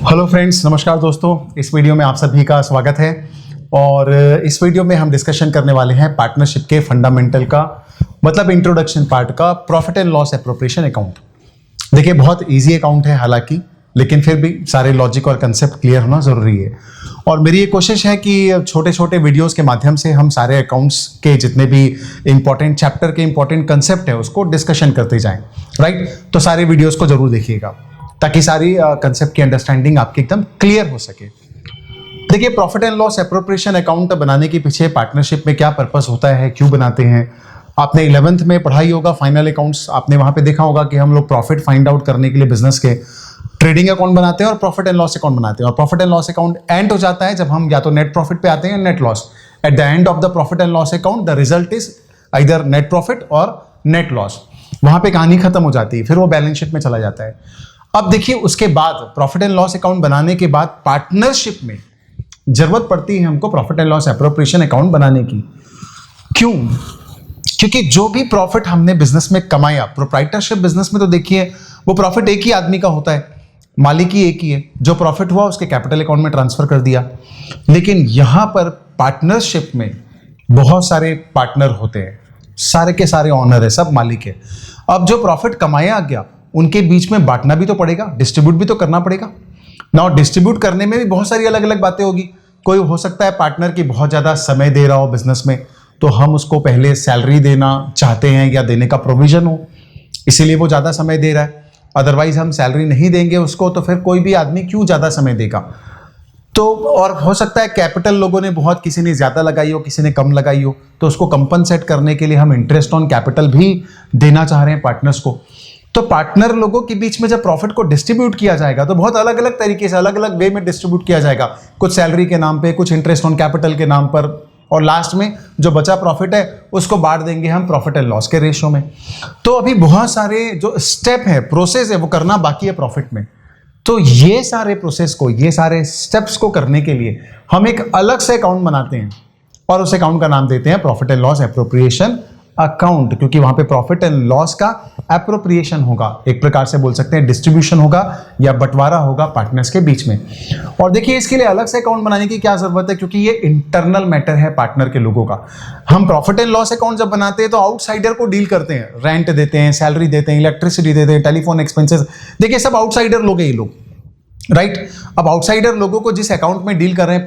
Hello friends, नमस्कार दोस्तों। इस वीडियो में आप सभी का स्वागत है और इस वीडियो में हम डिस्कशन करने वाले हैं पार्टनरशिप के फंडामेंटल का, मतलब इंट्रोडक्शन पार्ट का, profit and loss appropriation account. देखिए, बहुत इजी अकाउंट है हालांकि, लेकिन फिर भी सारे लॉजिक और कंसेप्ट क्लियर होना ज़रूरी है। और मेरी ये कोशिश है कि छोटे छोटे वीडियोस के माध्यम से हम सारे अकाउंट्स के जितने भी इंपॉर्टेंट चैप्टर के इंपॉर्टेंट कंसेप्ट है उसको डिस्कशन करते जाएं, राइट। तो सारे वीडियोस को जरूर देखिएगा ताकि सारी कंसेप्ट की अंडरस्टैंडिंग आपकी एकदम क्लियर हो सके। देखिए, profit and loss appropriation account बनाने के पीछे पार्टनरशिप में क्या पर्पस होता है, क्यों बनाते हैं। आपने 11th में पढ़ाई होगा फाइनल अकाउंट्स, आपने वहां पे देखा होगा कि हम लोग प्रॉफिट फाइंड आउट करने के लिए बिजनेस के ट्रेडिंग अकाउंट बनाते हैं और प्रॉफिट एंड लॉस अकाउंट बनाते हैं। और profit and loss account and हो जाता है जब हम या तो नेट प्रॉफिट पे आते हैं या net loss. At the end of the profit and loss account the result is either net profit और नेट लॉस। वहां पे कहानी खत्म हो जाती है, फिर वो बैलेंस शीट में चला जाता है। अब देखिए, उसके बाद प्रॉफिट एंड लॉस अकाउंट बनाने के बाद पार्टनरशिप में जरूरत पड़ती है हमको profit and loss appropriation account बनाने की। क्यों? क्योंकि जो भी प्रॉफिट हमने बिजनेस में कमाया, प्रोप्राइटरशिप बिजनेस में तो देखिए वो प्रॉफिट एक ही आदमी का होता है, मालिक ही एक ही है। जो प्रॉफिट हुआ उसके कैपिटल अकाउंट में ट्रांसफर कर दिया। लेकिन यहां पर पार्टनरशिप में बहुत सारे पार्टनर होते हैं, सारे के सारे ऑनर है, सब मालिक है। अब जो प्रॉफिट कमाया गया उनके बीच में बांटना भी तो पड़ेगा, डिस्ट्रीब्यूट भी तो करना पड़ेगा ना। डिस्ट्रीब्यूट करने में भी बहुत सारी अलग अलग बातें होगी। कोई हो सकता है पार्टनर की बहुत ज्यादा समय दे रहा हो बिजनेस में, तो हम उसको पहले सैलरी देना चाहते हैं या देने का प्रोविजन हो, इसीलिए वो ज्यादा समय दे रहा है। अदरवाइज हम सैलरी नहीं देंगे उसको तो फिर कोई भी आदमी क्यों ज्यादा समय देगा। तो और हो सकता है कैपिटल लोगों ने बहुत, किसी ने ज्यादा लगाई हो, किसी ने कम लगाई हो, तो उसको कंपनसेट करने के लिए हम इंटरेस्ट ऑन कैपिटल भी देना चाह रहे हैं पार्टनर्स को। तो पार्टनर लोगों के बीच में जब प्रॉफिट को डिस्ट्रीब्यूट किया जाएगा तो बहुत अलग अलग तरीके से, अलग अलग वे में डिस्ट्रीब्यूट किया जाएगा। कुछ सैलरी के नाम पे, कुछ इंटरेस्ट ऑन कैपिटल के नाम पर, और लास्ट में जो बचा प्रॉफिट है उसको बांट देंगे हम प्रॉफिट एंड लॉस के रेशियो में। तो अभी बहुत सारे जो स्टेप है, प्रोसेस है, वो करना बाकी है प्रॉफिट में। तो ये सारे प्रोसेस को, ये सारे स्टेप्स को करने के लिए हम एक अलग से अकाउंट बनाते हैं और उस अकाउंट का नाम देते हैं profit and loss appropriation account, क्योंकि वहां पे प्रॉफिट एंड लॉस का एप्रोप्रिएशन होगा, एक प्रकार से बोल सकते हैं डिस्ट्रीब्यूशन होगा या बंटवारा होगा पार्टनर्स के बीच में। और देखिए, इसके लिए अलग से अकाउंट बनाने की क्या जरूरत है, क्योंकि ये इंटरनल मैटर है पार्टनर के लोगों का। हम प्रॉफिट एंड लॉस अकाउंट जब बनाते हैं तो आउटसाइडर को डील करते हैं, रेंट देते हैं, सैलरी देते हैं, इलेक्ट्रिसिटी देते हैं, टेलीफोन एक्सपेंसेस, देखिए सब आउटसाइडर लोग हैं ये लोग, राइट। अब आउटसाइडर लोगों को जिस अकाउंट में डील कर रहे हैं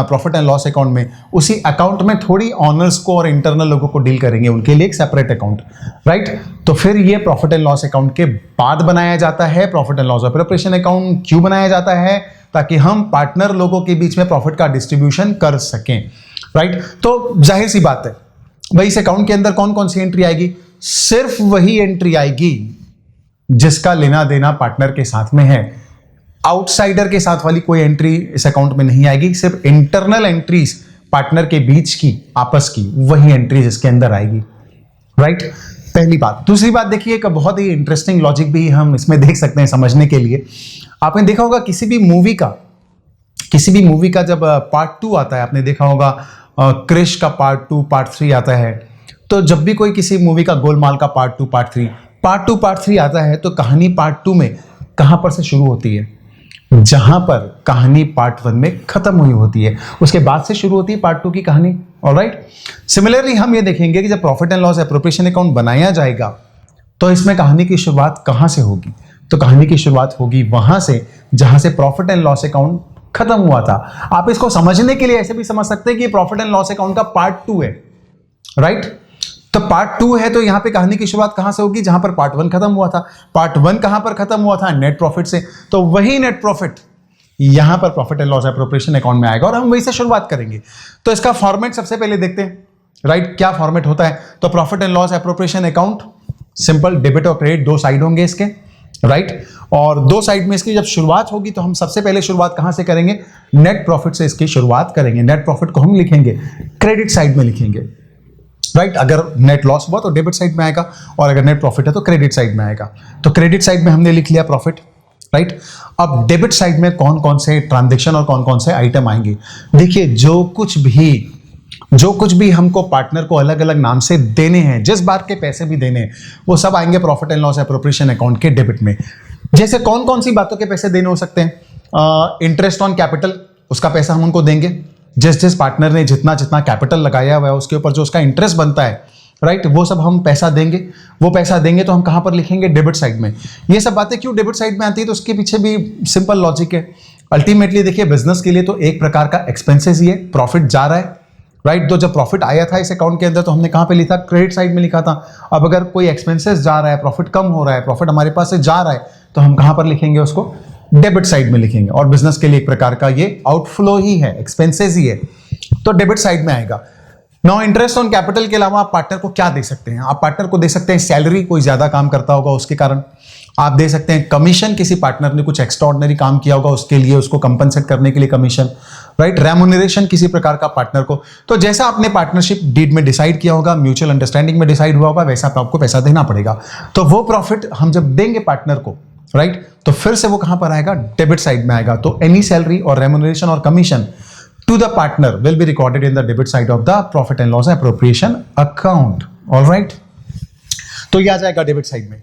प्रॉफिट एंड लॉस अकाउंट में, उसी अकाउंट में थोड़ी ऑनर्स को और इंटरनल लोगों को डील करेंगे, उनके लिए एक सेपरेट अकाउंट, राइट। तो फिर ये प्रॉफिट एंड लॉस अकाउंट के बाद बनाया जाता है profit and loss appropriation account. क्यों बनाया जाता है? ताकि हम पार्टनर लोगों के बीच में प्रॉफिट का डिस्ट्रीब्यूशन कर सकें, राइट। तो जाहिर सी बात है भाई, इस अकाउंट के अंदर कौन कौन सी एंट्री आएगी? सिर्फ वही एंट्री आएगी जिसका लेना देना पार्टनर के साथ में है। आउटसाइडर के साथ वाली कोई एंट्री इस अकाउंट में नहीं आएगी। सिर्फ इंटरनल एंट्रीज पार्टनर के बीच की, आपस की, वही एंट्रीज इसके अंदर आएगी, राइट। पहली बात। दूसरी बात देखिए, एक बहुत ही इंटरेस्टिंग लॉजिक भी हम इसमें देख सकते हैं समझने के लिए। आपने देखा होगा किसी भी मूवी का जब पार्ट 2 आता है, आपने देखा होगा क्रिश का पार्ट 2, पार्ट 3 आता है, तो जब भी कोई किसी मूवी का गोलमाल का पार्ट 2, पार्ट 3 आता है, तो कहानी पार्ट 2 में कहां पर से शुरू होती है? जहां पर कहानी पार्ट 1 में खत्म हुई होती है, उसके बाद से शुरू होती है पार्ट 2 की कहानी, ऑलराइट। सिमिलरली हम ये देखेंगे कि जब profit and loss appropriation account बनाया जाएगा तो इसमें कहानी की शुरुआत कहां से होगी? तो कहानी की शुरुआत होगी वहां से जहां से प्रॉफिट एंड लॉस अकाउंट खत्म हुआ था। आप इसको समझने के लिए ऐसे भी समझ सकते हैं कि प्रॉफिट एंड लॉस अकाउंट का पार्ट 2 है, राइट। तो पार्ट 2 है तो यहां पे कहानी की शुरुआत कहां से होगी? जहां पर पार्ट 1 खत्म हुआ था। पार्ट 1 कहां पर खत्म हुआ था? नेट प्रॉफिट से। तो वही नेट प्रॉफिट यहां पर profit and loss appropriation account में आएगा और हम वही से शुरुआत करेंगे। तो इसका फॉर्मेट सबसे पहले देखते हैं, राइट। क्या फॉर्मेट होता है? तो profit and loss appropriation account simple debit और क्रेडिट, दो साइड होंगे इसके, राइट। और दो साइड में इसकी जब शुरुआत होगी तो हम सबसे पहले शुरुआत कहां से करेंगे? नेट प्रॉफिट से इसकी शुरुआत करेंगे। नेट प्रॉफिट को हम लिखेंगे क्रेडिट साइड में लिखेंगे, राइट। अगर नेट लॉस हुआ तो डेबिट साइड में आएगा और अगर नेट प्रॉफिट है तो क्रेडिट साइड में आएगा। तो क्रेडिट साइड में हमने लिख लिया प्रॉफिट, राइट। अब डेबिट साइड में कौन कौन से ट्रांजैक्शन और कौन कौन से आइटम आएंगे? देखिए, जो कुछ भी हमको पार्टनर को अलग अलग नाम से देने हैं, जिस बात के पैसे भी देने हैं, वो सब आएंगे profit and loss appropriation account के डेबिट में। जैसे कौन कौन सी बातों के पैसे देने हो सकते हैं? इंटरेस्ट ऑन कैपिटल, उसका पैसा हम उनको देंगे। जिस पार्टनर ने जितना जितना कैपिटल लगाया हुआ है उसके ऊपर जो उसका इंटरेस्ट बनता है, राइट, वो सब हम पैसा देंगे। वो पैसा देंगे तो हम कहाँ पर लिखेंगे? डेबिट साइड में। ये सब बातें क्यों डेबिट साइड में आती है? तो उसके पीछे भी सिंपल लॉजिक है। अल्टीमेटली देखिए, बिजनेस के लिए तो एक प्रकार का एक्सपेंसेस ही है, प्रॉफिट जा रहा है, राइट। तो जब प्रॉफिट आया था इस अकाउंट के अंदर तो हमने कहाँ पे लिखा? क्रेडिट साइड में लिखा था। अब अगर कोई एक्सपेंसेस जा रहा है, प्रॉफिट कम हो रहा है, प्रॉफिट हमारे पास से जा रहा है, तो हम कहाँ पर लिखेंगे? उसको डेबिट साइड में लिखेंगे। और बिजनेस के लिए एक प्रकार का ये आउटफ्लो ही है, एक्सपेंसेस ही है, तो डेबिट साइड में आएगा। नाउ इंटरेस्ट ऑन कैपिटल के अलावा आप पार्टनर को क्या दे सकते हैं? आप पार्टनर को दे सकते हैं सैलरी, कोई ज्यादा काम करता होगा उसके कारण। आप दे सकते हैं कमीशन, किसी पार्टनर ने कुछ एक्स्ट्राऑर्डिनरी काम किया होगा उसके लिए, उसको कंपनसेट करने के लिए कमीशन, राइट। रेम्यूनरेशन किसी प्रकार का पार्टनर को। तो जैसा आपने पार्टनरशिप डीड में डिसाइड किया होगा, म्यूचुअल अंडरस्टैंडिंग में डिसाइड हुआ होगा, वैसा आपको पैसा देना पड़ेगा। तो वो प्रॉफिट हम जब देंगे पार्टनर को, राइट, तो फिर से वो कहां पर आएगा? डेबिट साइड में आएगा। तो एनी सैलरी और रेम्यूनरेशन और commission to the partner will be recorded in the debit side of the profit and loss appropriation account. All right? तो ये आ जाएगा डेबिट साइड में।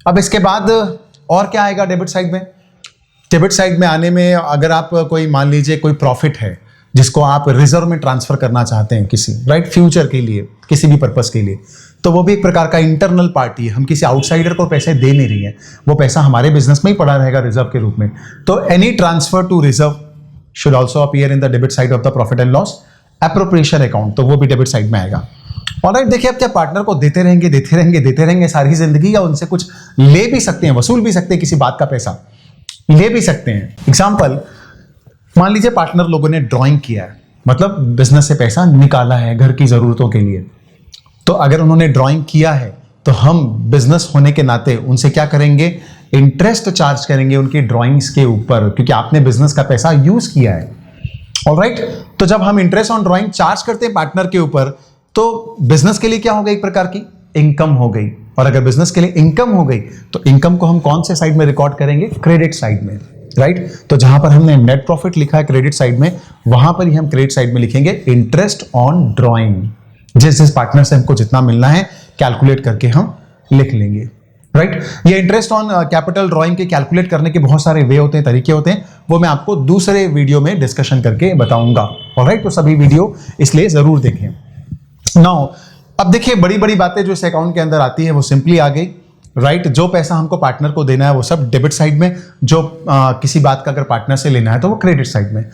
अब इसके बाद और क्या आएगा डेबिट साइड में? डेबिट साइड में आने में अगर आप कोई मान लीजिए कोई प्रॉफिट है जिसको आप रिजर्व में ट्रांसफर करना चाहते हैं किसी, राइट, फ्यूचर के लिए, किसी भी पर्पस के लिए, तो वो भी एक प्रकार का इंटरनल पार्टी है। हम किसी आउटसाइडर को पैसे दे नहीं रही है, वो पैसा हमारे बिजनेस में ही पड़ा रहेगा रिजर्व के रूप में। तो any transfer to reserve should also appear in the debit side of the profit and loss appropriation account, तो वो भी डेबिट साइड में आएगा। ऑलराइट, देखिए, आप क्या पार्टनर को देते रहेंगे सारी जिंदगी, या उनसे कुछ ले भी सकते हैं, वसूल भी सकते हैं, किसी बात का पैसा ले भी सकते हैं। एग्जाम्पल, मान लीजिए पार्टनर लोगों ने ड्राइंग किया है, मतलब बिजनेस से पैसा निकाला है घर की जरूरतों के लिए, तो अगर उन्होंने ड्राइंग किया है तो हम बिजनेस होने के नाते उनसे क्या करेंगे? इंटरेस्ट चार्ज करेंगे उनकी ड्राइंग्स के ऊपर, क्योंकि आपने बिजनेस का पैसा यूज किया है। ऑलराइट, तो जब हम इंटरेस्ट ऑन ड्राइंग चार्ज करते हैं पार्टनर के ऊपर, तो बिजनेस के लिए क्या हो गई? एक प्रकार की इनकम हो गई। और अगर बिजनेस के लिए इनकम हो गई तो इनकम को हम कौन से साइड में रिकॉर्ड करेंगे? क्रेडिट साइड में, राइट। तो जहां पर हमने नेट प्रॉफिट लिखा है क्रेडिट साइड में, वहां पर ही हम क्रेडिट साइड में लिखेंगे इंटरेस्ट ऑन ड्राइंग। जिस पार्टनर से हमको जितना मिलना है कैलकुलेट करके हम लिख लेंगे, राइट। ये इंटरेस्ट ऑन कैपिटल ड्राइंग के कैलकुलेट करने के बहुत सारे वे होते हैं, तरीके होते हैं, वो मैं आपको दूसरे वीडियो में डिस्कशन करके बताऊंगा। ऑलराइट, तो सभी वीडियो इसलिए जरूर देखें। नाउ अब देखिए, बड़ी बड़ी बातें जो इस अकाउंट के अंदर आती है वो सिंपली आ गई, राइट। जो पैसा हमको पार्टनर को देना है वो सब डेबिट साइड में, जो किसी बात का अगर पार्टनर से लेना है तो वो क्रेडिट साइड में।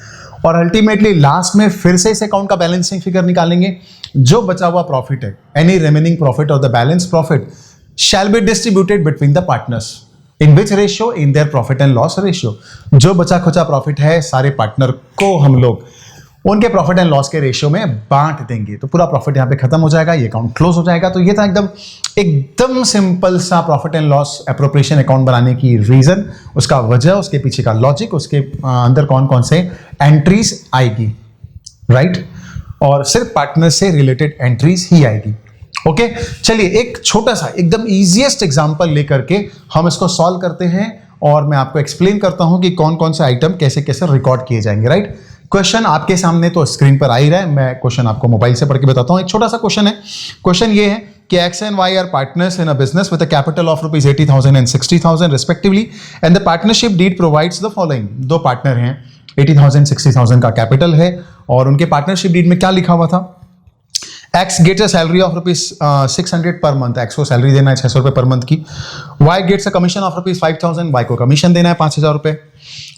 और अल्टीमेटली लास्ट में फिर से इस अकाउंट का बैलेंसिंग फिगर निकालेंगे। जो बचा हुआ प्रॉफिट है, एनी रिमेनिंग प्रॉफिट और the balance profit shall be distributed between the partners in which ratio? In their profit and loss ratio। जो बचा खुचा प्रॉफिट है सारे पार्टनर को हम लोग उनके प्रॉफिट एंड लॉस के रेशियो में बांट देंगे, तो पूरा प्रॉफिट यहाँ पे खत्म हो जाएगा, ये अकाउंट क्लोज हो जाएगा। तो ये था एकदम सिंपल सा profit and loss appropriation account बनाने की रीजन, उसका वजह, उसके पीछे का लॉजिक, उसके अंदर कौन कौन से एंट्रीज आएगी, राइट। और सिर्फ पार्टनर से रिलेटेड एंट्रीज ही आएगी। ओके, चलिए एक छोटा सा एकदम इजीएस्ट एग्जांपल लेकर के हम इसको सॉल्व करते हैं और मैं आपको एक्सप्लेन करता हूं कि कौन कौन से आइटम कैसे कैसे रिकॉर्ड किए जाएंगे, राइट। क्वेश्चन आपके सामने तो स्क्रीन पर आ ही रहा है, मैं क्वेश्चन आपको मोबाइल से पढ़ के बताता हूं। एक छोटा सा क्वेश्चन है। क्वेश्चन ये है कि X and Y are partners in a business with a capital of rupees 80,000 and 60,000 respectively and the partnership deed provides the following। दो पार्टनर हैं, 80,000 60,000 का कैपिटल है और उनके पार्टनरशिप डीड में क्या लिखा हुआ था? X gets a salary of rupees 600 per month। X को सैलरी देना है 600 रुपए पर मंथ की। Y gets a commission of rupees 5,000। Y को कमीशन देना है 5,000 रुपए।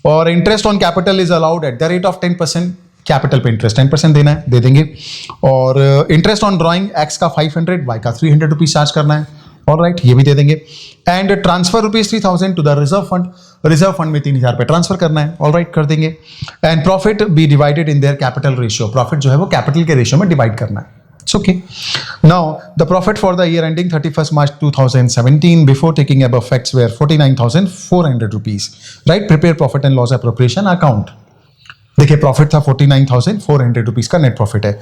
और interest on capital is allowed at the rate of 10%। Capital पे इंटरेस्ट 10% देना है, दे देंगे। और इंटरेस्ट ऑन ड्राइंग X का 500, Y का 300 रुपीज चार्ज करना है। ऑलराइट, ये भी दे देंगे। And transfer rupees 3,000 to the reserve fund. Reserve fund में 3,000 रुपए ट्रांसफर करना है। ऑलराइट, कर देंगे। And profit be divided in their capital ratio. Profit जो है वो कैपिटल के रेशियो में डिवाइड करना है। It's okay. Now, the profit for the year ending 31st March 2017 before taking above facts were 49,400 rupees. Right? Prepare profit and loss appropriation account. देखिए profit था 49,400 rupees का नेट प्रॉफिट है।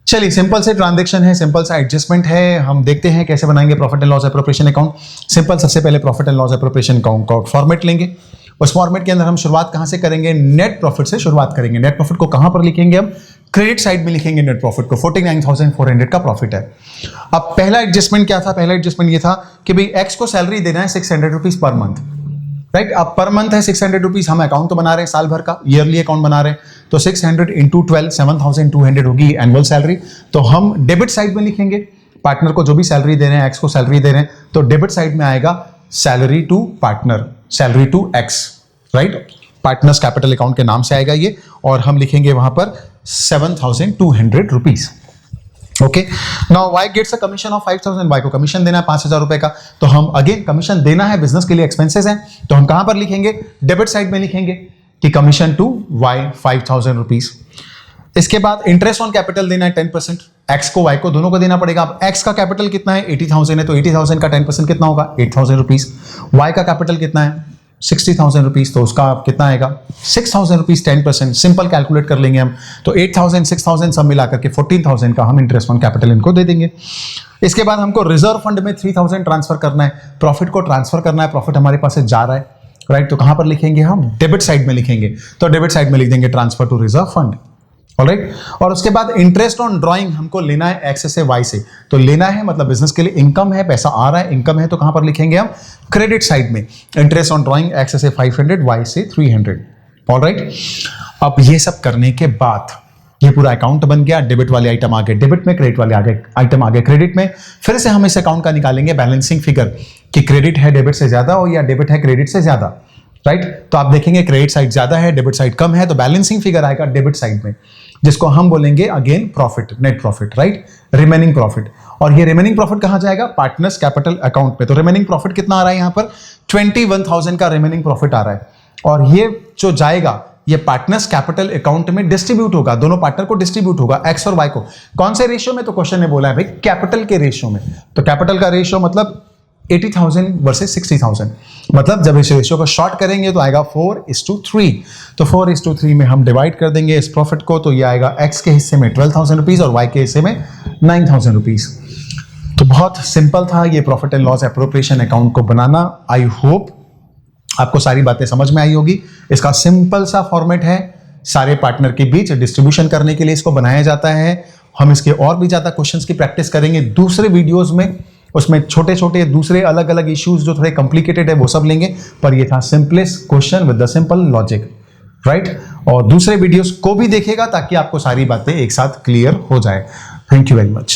चलिए simple से transaction है, simple सा adjustment है। हम देखते हैं कैसे बनाएंगे profit and loss appropriation account. Simple, सबसे पहले profit and loss appropriation account का फॉर्मेट लेंगे। उस फॉर्मेट के अंदर हम शुरुआत कहां से करेंगे? नेट प्रॉफिट से शुरुआत करेंगे। नेट प्रॉफिट को कहां पर लिखेंगे? हम क्रेडिट साइड में लिखेंगे। नेट प्रॉफिट को 49,400 का प्रॉफिट है। अब पहला एडजस्टमेंट क्या था? पहला एडजस्टमेंट ये था कि भाई एक्स को सैलरी देना है 600 रुपीज पर मंथ। राइट। अब पर मंथ है 600 रुपीज, हम अकाउंट तो बना रहे हैं साल भर का, ईयरली अकाउंट बना रहे हैं, तो 600 इंटू 12 7200 होगी एनुअल सैलरी। तो हम डेबिट साइड में लिखेंगे, पार्टनर को जो भी सैलरी दे रहे हैं, एक्स को सैलरी दे रहे हैं, तो डेबिट साइड में आएगा salary to partner, salary to X, right. Partners capital account के नाम से आएगा ये, और हम लिखेंगे वहां पर 7200 rupees. Okay, now Y gets a commission of 5000, Y को कमीशन देना है 5000 रुपए का, तो हम अगेन कमीशन देना है, बिजनेस के लिए एक्सपेंसेस हैं, तो हम कहां पर लिखेंगे, डेबिट साइड में लिखेंगे कि कमीशन टू वाई 5000 रुपीज। इसके बाद इंटरेस्ट ऑन कैपिटल देना है 10%, एक्स को वाई को दोनों को देना पड़ेगा। अब एक्स का कैपिटल कितना है 80,000 है, तो 80,000 का 10% कितना होगा 8,000 रुपीज। वाई का कैपिटल कितना है 60,000 रुपीज, तो उसका कितना आएगा 6,000 रुपीज, 10%, सिंपल कैलकुलेट कर लेंगे हम, तो 8,000 6,000 सब मिला करके 14,000 का हम इंटरेस्ट ऑन कैपिटल इनको दे देंगे। इसके बाद हमको रिजर्व फंड में 3,000 ट्रांसफर करना है, प्रॉफिट को ट्रांसफर करना है, प्रॉफिट हमारे पास से जा रहा है, राइट। तो कहां पर लिखेंगे हम, डेबिट साइड में लिखेंगे, तो डेबिट साइड में लिख देंगे transfer to reserve fund, alright. और उसके बाद इंटरेस्ट ऑन ड्राइंग हमको लेना है एक्स से वाई से, तो लेना है मतलब बिजनेस के लिए इनकम है, पैसा आ रहा है, इनकम है, तो कहां पर लिखेंगे हम, क्रेडिट साइड में, इंटरेस्ट ऑन ड्राइंग एक्स से 500 वाई से 300, ऑलराइट। अब ये सब करने के बाद ये पूरा अकाउंट बन गया, डेबिट वाले आइटम आ गए डेबिट में, क्रेडिट वाले आइटम आ गए क्रेडिट में। फिर से हम इस अकाउंट का निकालेंगे बैलेंसिंग फिगर कि क्रेडिट है डेबिट से ज्यादा हो या डेबिट है क्रेडिट से ज्यादा, राइट। तो आप देखेंगे क्रेडिट साइड ज्यादा है, डेबिट साइड कम है, तो बैलेंसिंग फिगर आएगा डेबिट साइड में, जिसको हम बोलेंगे again profit, net profit, right, remaining profit. और ये रिमेनिंग प्रॉफिट कहां जाएगा, पार्टनर्स कैपिटल अकाउंट पे। तो रिमेनिंग प्रॉफिट कितना आ रहा है यहां पर 21,000 का रिमेनिंग प्रॉफिट आ रहा है, और ये जो जाएगा ये पार्टनर्स कैपिटल अकाउंट में डिस्ट्रीब्यूट होगा, दोनों पार्टनर को डिस्ट्रीब्यूट होगा, एक्स और वाई को। कौन से रेशियो में, तो क्वेश्चन ने बोला है भाई कैपिटल के रेशियो में, तो कैपिटल का रेशियो मतलब 80,000 वर्सेस 60,000, मतलब जब इस रेशियो को शॉर्ट करेंगे तो आएगा 4:3, तो 4:3 में हम डिवाइड कर देंगे इस प्रॉफिट को, तो ये आएगा एक्स के हिस्से में 12,000 रुपीज और वाई के हिस्से में 9,000 रुपीज। तो बहुत सिंपल था ये profit and loss appropriation account को बनाना। आई होप आपको सारी बातें समझ में आई होगी। इसका सिंपल सा फॉर्मेट है, सारे पार्टनर के बीच डिस्ट्रीब्यूशन करने के लिए इसको बनाया जाता है। हम इसके और भी ज्यादा क्वेश्चंस की प्रैक्टिस करेंगे दूसरे वीडियोस में, उसमें छोटे छोटे दूसरे अलग अलग इश्यूज जो थोड़े कॉम्प्लिकेटेड है वो सब लेंगे, पर ये था simplest question with the simple logic, right. और दूसरे वीडियोस को भी देखेगा ताकि आपको सारी बातें एक साथ क्लियर हो जाए। Thank you very much.